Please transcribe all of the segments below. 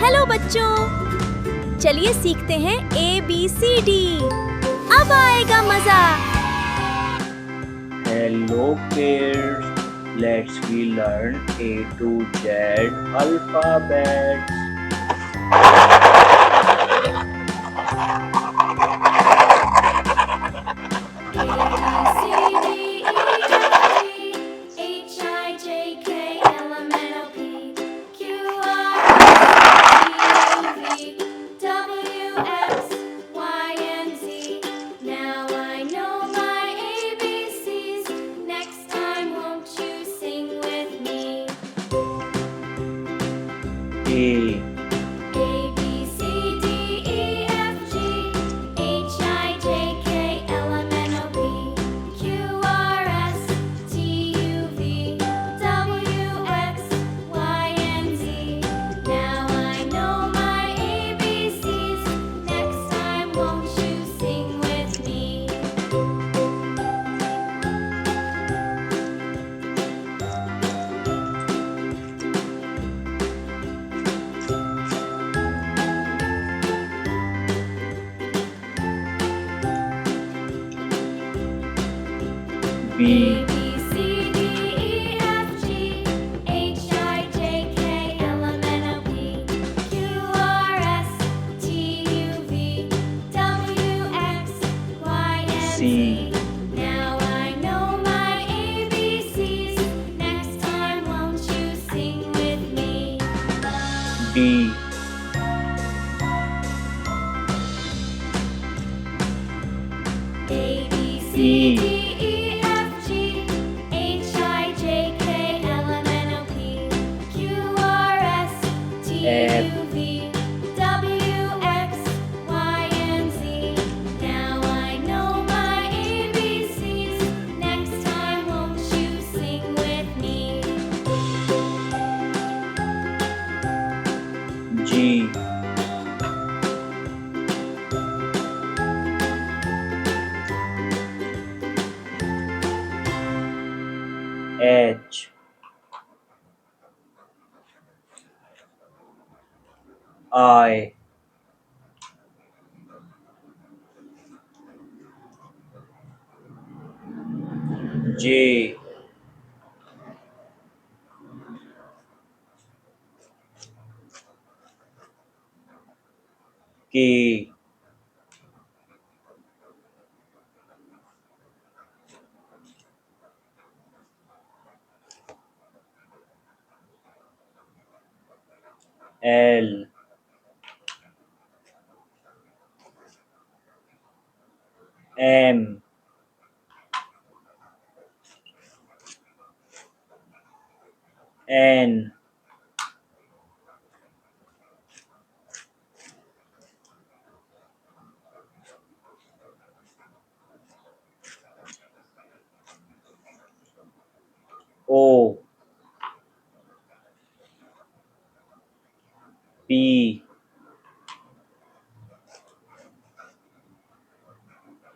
Hello बच्चों, चलिए सीखते हैं ABCD। अब आएगा मजा। Hello kids, let's we learn A to Z alphabet. A B C Now I know my ABCs. Next time, won't you sing with me? D A B C E D E F G H I J K L M N O P Q R S T U V W X Y and Z. Now I know my ABCs. Next time, won't you sing with me? G H I J K L M N O P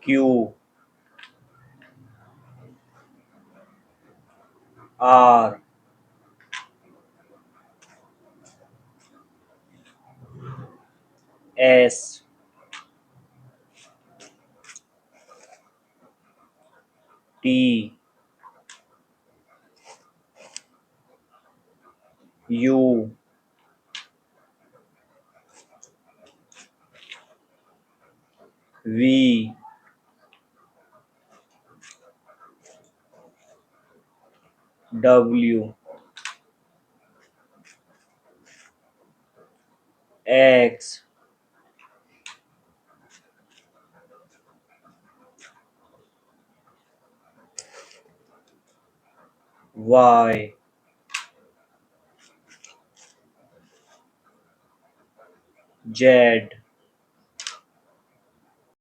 Q R S T U V W X Y Z